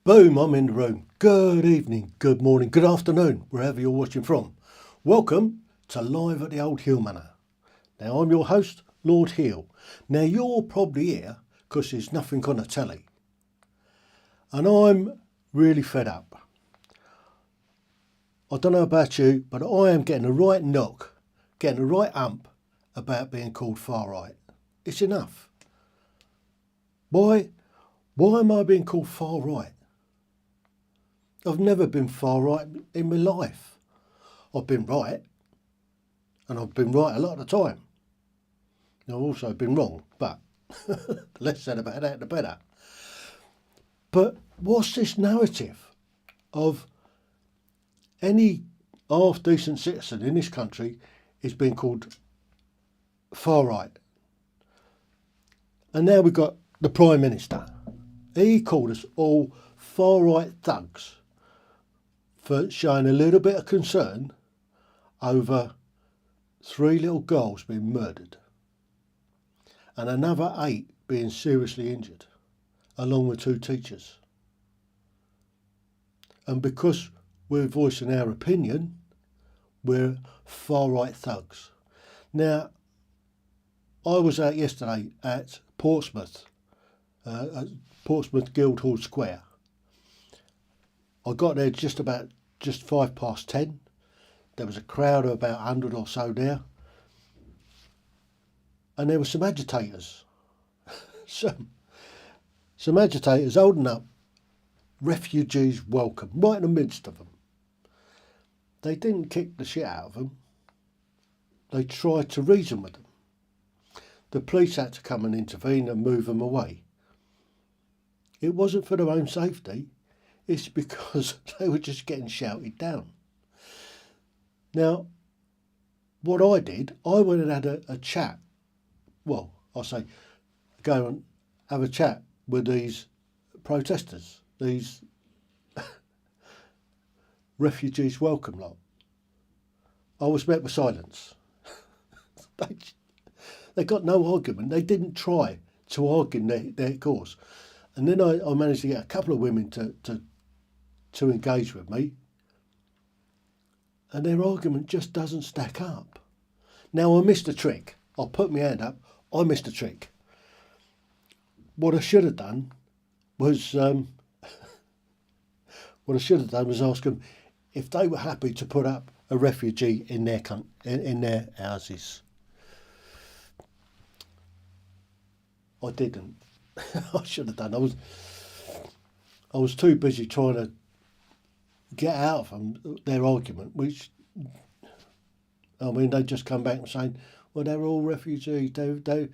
Boom, I'm in the room. Good evening, good morning, good afternoon, wherever you're watching from. Welcome to Live at the Old Heale Manor. Now, I'm your host, Lord Heale. Now, you're probably here because there's nothing on the telly. And I'm really fed up. I don't know about you, but I am getting a right knock, getting a right ump about being called far right. It's enough. Why am I being called far right? I've never been far right in my life. I've been right, and I've been right a lot of the time. I've also been wrong, but the less said about that, the better. But what's this narrative of any half-decent citizen in this country is being called far right? And now we've got the Prime Minister. He called us all far right thugs for showing a little bit of concern over 3 little girls being murdered and another 8 being seriously injured, along with 2 teachers. And because we're voicing our opinion, we're far right thugs. Now, I was out yesterday at Portsmouth, Guildhall Square. I got there just 10:05. There was a crowd of about 100 or so there. And there were some agitators. some agitators holding up Refuges Welcome, right in the midst of them. They didn't kick the shit out of them. They tried to reason with them. The police had to come and intervene and move them away. It wasn't for their own safety. It's because they were just getting shouted down. Now, what I did, I went and had a chat. Well, I say, go and have a chat with these protesters, these Refuges Welcome lot. I was met with silence. They got no argument. They didn't try to argue their cause. And then I managed to get a couple of women to engage with me. And their argument just doesn't stack up. Now, I missed a trick. I'll put my hand up. I missed a trick. What I should have done was ask them if they were happy to put up a refugee in their houses. I didn't. I should have done. I was too busy trying to get out of them their argument, which, I mean, they just come back and saying, well, they're all refugees. The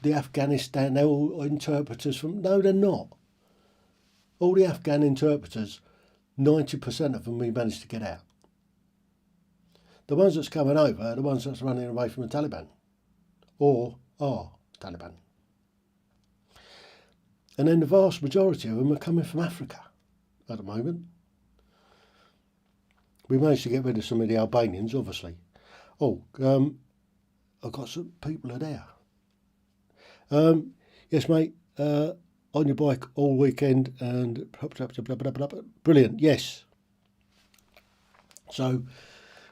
Afghanistan, they're all interpreters from. No, they're not. All the Afghan interpreters, 90% of them we managed to get out. The ones that's coming over are the ones that's running away from the Taliban, or are Taliban. And then the vast majority of them are coming from Africa at the moment. We managed to get rid of some of the Albanians, obviously. I've got some people are there. Yes, mate, on your bike all weekend and blah, blah, blah, blah, blah, blah. Brilliant, yes. So,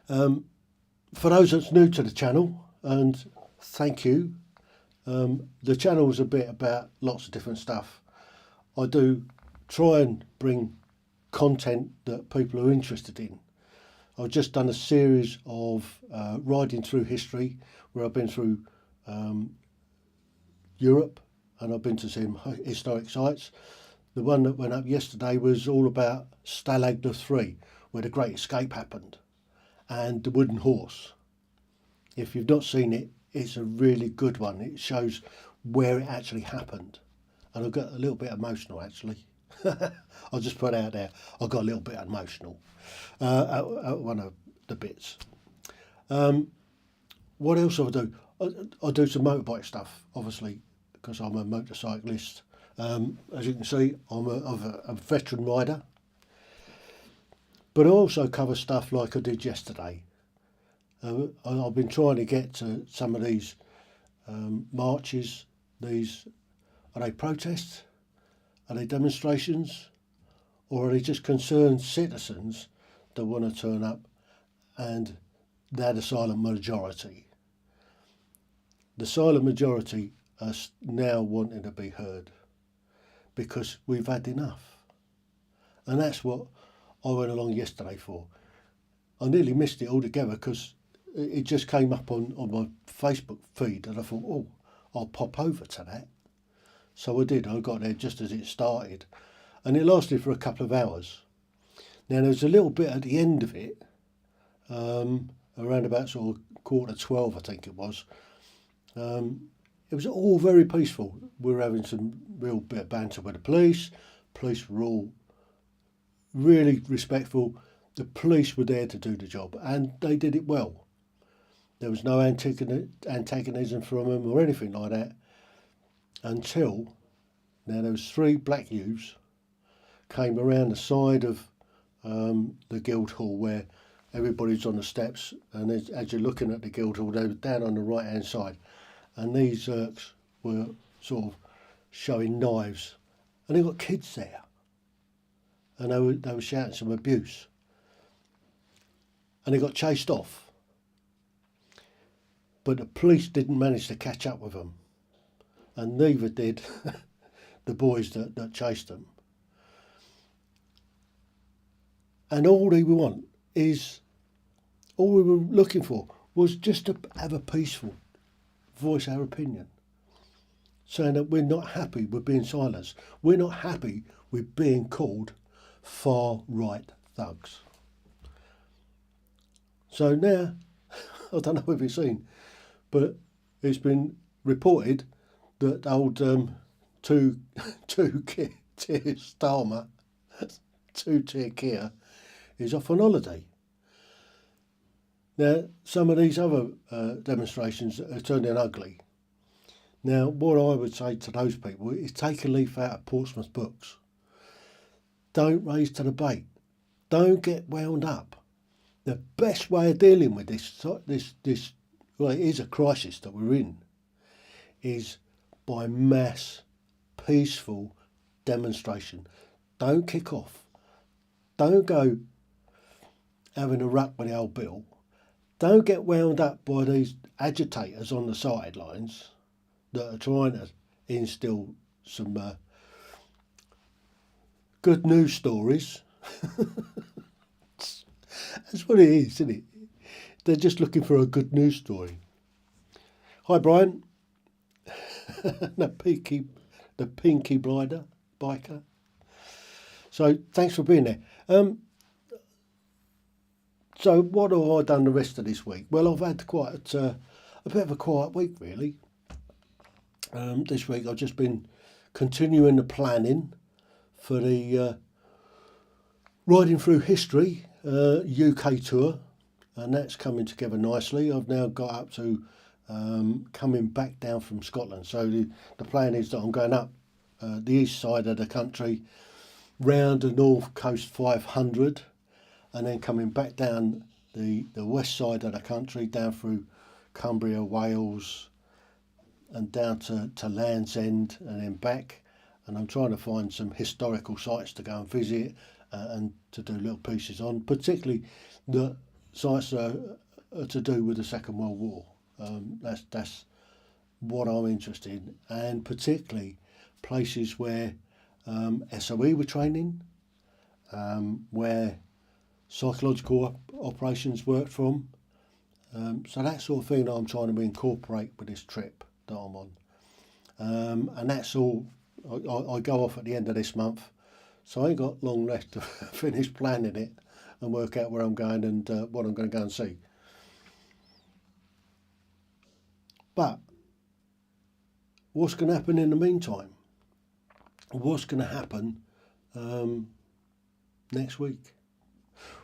for those that's new to the channel, and thank you, the channel is a bit about lots of different stuff. I do try and bring content that people are interested in. I've just done a series of riding through history where I've been through Europe and I've been to some historic sites. The one that went up yesterday was all about Stalag 3, where the Great Escape happened, and the Wooden Horse. If you've not seen it, it's a really good one. It shows where it actually happened. And I got a little bit emotional, actually. I'll just put it out there. I got a little bit emotional at one of the bits. What else do I do? I do some motorbike stuff, obviously, because I'm a motorcyclist. As you can see, I'm a veteran rider. But I also cover stuff like I did yesterday. I've been trying to get to some of these marches. Are they protests? Are they demonstrations? or are they just concerned citizens that want to turn up and they're the silent majority? The silent majority are now wanting to be heard because we've had enough. And that's what I went along yesterday for. I nearly missed it altogether because it just came up on my Facebook feed and I thought, oh, I'll pop over to that. So I did. I got there just as it started. And it lasted for a couple of hours. Now, there was a little bit at the end of it, around about sort of 11:45, I think it was. It was all very peaceful. We were having some real bit of banter with the police. Police were all really respectful. The police were there to do the job, and they did it well. There was no antagonism from them or anything like that until, now there was 3 black youths came around the side of the Guildhall where everybody's on the steps, and as you're looking at the Guildhall, they were down on the right hand side, and these Zerks were sort of showing knives, and they got kids there, and they were shouting some abuse, and they got chased off, but the police didn't manage to catch up with them, and neither did the boys that chased them. And all we were looking for was just to have a peaceful voice our opinion, saying that we're not happy with being silenced. We're not happy with being called far-right thugs. So now, I don't know if you've seen, but it's been reported that old two-tier Starmer, two-tier Keir, is off on holiday. Now, some of these other demonstrations are turning ugly. Now, what I would say to those people is take a leaf out of Portsmouth books. Don't raise to the bait. Don't get wound up. The best way of dealing with this, well, it is a crisis that we're in, is by mass, peaceful demonstration. Don't kick off. Don't go having a ruck with the old Bill. Don't get wound up by these agitators on the sidelines that are trying to instill some good news stories. That's what it is, isn't it? They're just looking for a good news story. Hi, Brian. the pinky biker. So thanks for being there. So what have I done the rest of this week? Well, I've had quite a bit of a quiet week, really. This week I've just been continuing the planning for the Riding Through History UK tour, and that's coming together nicely. I've now got up to coming back down from Scotland. So the plan is that I'm going up the east side of the country, round the North Coast 500, and then coming back down the west side of the country, down through Cumbria, Wales, and down to Land's End, and then back. And I'm trying to find some historical sites to go and visit and to do little pieces on, particularly the sites that are to do with the Second World War. That's what I'm interested in, and particularly places where SOE were training, where psychological operations worked from. So that sort of thing that I'm trying to incorporate with this trip that I'm on. And that's all. I go off at the end of this month, so I ain't got long left to finish planning it and work out where I'm going and what I'm going to go and see. But what's going to happen in the meantime? What's going to happen next week?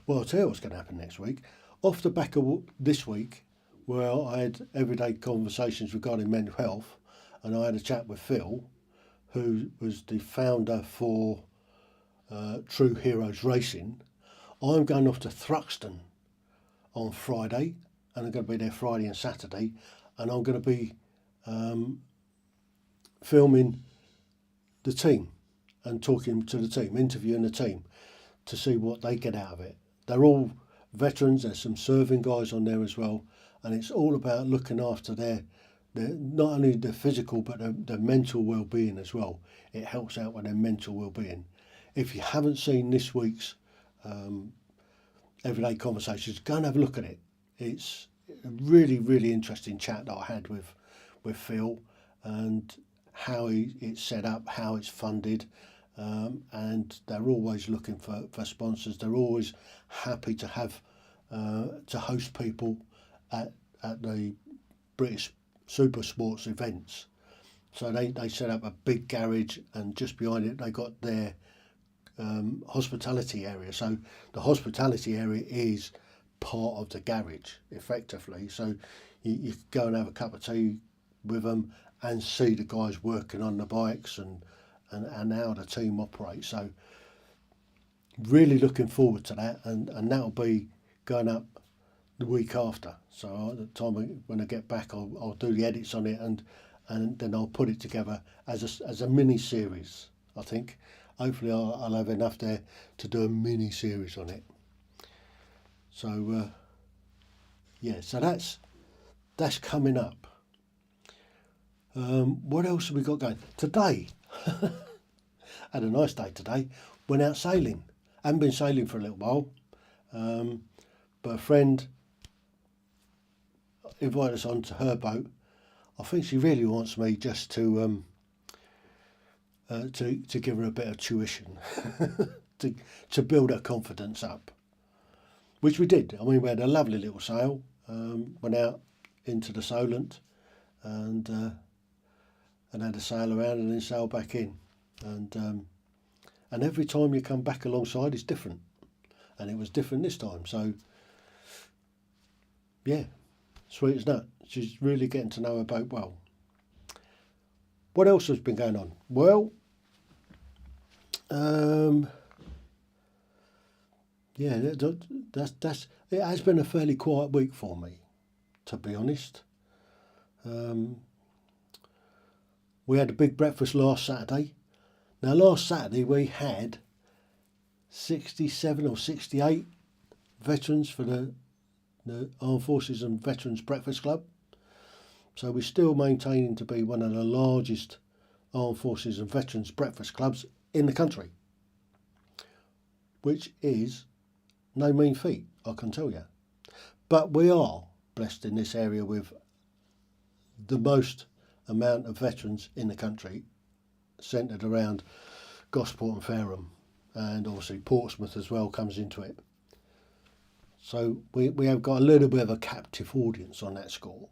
Well, I'll tell you what's going to happen next week. Off the back of this week, where I had everyday conversations regarding mental health, and I had a chat with Phil, who was the founder for True Heroes Racing. I'm going off to Thruxton on Friday, and I'm going to be there Friday and Saturday, and I'm going to be filming the team and talking to the team, interviewing the team to see what they get out of it. They're all veterans. There's some serving guys on there as well, and it's all about looking after their not only their physical but their mental well-being as well. It helps out with their mental well-being. If you haven't seen this week's Everyday Conversations, go and have a look at it. It's a really, really interesting chat that I had with Phil, and how it's set up, how it's funded, and they're always looking for sponsors. They're always happy to have to host people at the British Super Sports events. So they set up a big garage, and just behind it they got their hospitality area. So the hospitality area is part of the garage effectively. So you go and have a cup of tea with them and see the guys working on the bikes and how the team operates. So really looking forward to that, and that'll be going up the week after. So at the time when I get back, I'll do the edits on it, and then I'll put it together as a mini series. I think hopefully I'll have enough there to do a mini series on it. So yeah, so that's coming up. What else have we got going today? Had a nice day today. Went out sailing. Haven't been sailing for a little while, but a friend invited us onto her boat. I think she really wants me just to give her a bit of tuition to build her confidence up, which we did. I mean, we had a lovely little sail. Went out into the Solent and had a sail around and then sail back in, and every time you come back alongside it's different, and it was different this time. So yeah, sweet as nut. She's really getting to know her boat well. What else has been going on? Well, yeah, that's it has been a fairly quiet week for me, to be honest. We had a big breakfast last Saturday. Now, last Saturday we had 67 or 68 veterans for the Armed Forces and Veterans Breakfast Club. So we're still maintaining to be one of the largest Armed Forces and Veterans Breakfast Clubs in the country, which is no mean feat, I can tell you. But we are blessed in this area with the most amount of veterans in the country, centred around Gosport and Fareham, and obviously Portsmouth as well comes into it. So we have got a little bit of a captive audience on that score.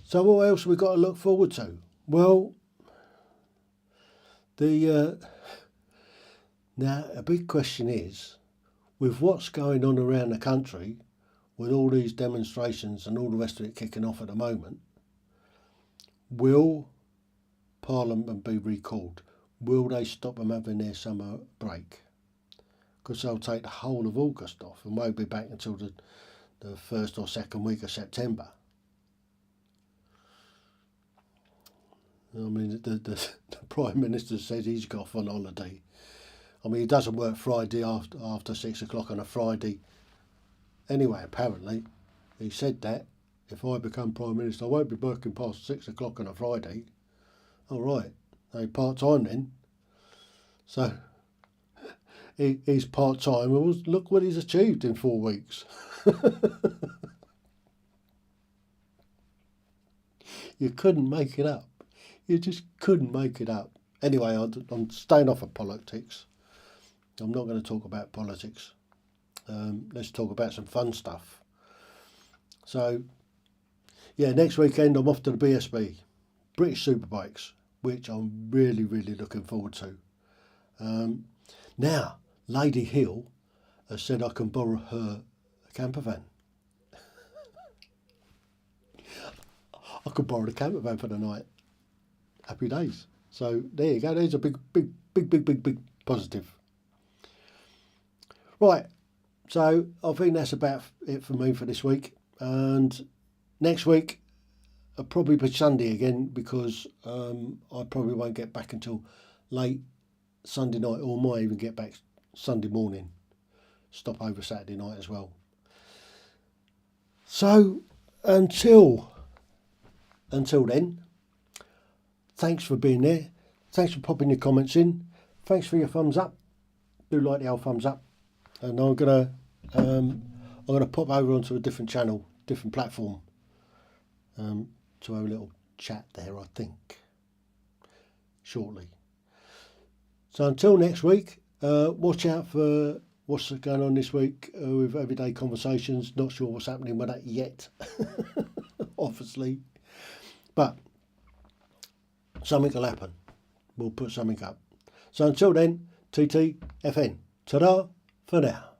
So what else have we got to look forward to? Well, now a big question is, with what's going on around the country, with all these demonstrations and all the rest of it kicking off at the moment, will Parliament be recalled? Will they stop them having their summer break? Because they'll take the whole of August off and won't be back until the first or second week of September. I mean, the Prime Minister said he's got off on holiday. I mean, he doesn't work Friday after 6 o'clock on a Friday. Anyway, apparently, he said that if I become Prime Minister, I won't be working past 6 o'clock on a Friday. All right, so part-time then. So he's part-time. Well, look what he's achieved in 4 weeks. You couldn't make it up. You just couldn't make it up. Anyway, I'm staying off of politics. I'm not going to talk about politics. Let's talk about some fun stuff. So, yeah, next weekend I'm off to the BSB, British Superbikes, which I'm really, really looking forward to. Now, Lady Heale has said I can borrow her camper van. I could borrow the camper van for the night. Happy days. So there you go. There's a big positive. Right. So I think that's about it for me for this week. And next week, It'll probably be Sunday again because I probably won't get back until late Sunday night, or might even get back Sunday morning. Stop over Saturday night as well. So until then, thanks for being there. Thanks for popping your comments in. Thanks for your thumbs up. Do like the old thumbs up. And I'm gonna pop over onto a different channel, different platform, to have a little chat there, I think, shortly. So until next week, watch out for what's going on this week with Everyday Conversations. Not sure what's happening with that yet, obviously. But something will happen. We'll put something up. So until then, TTFN. Ta-da for now.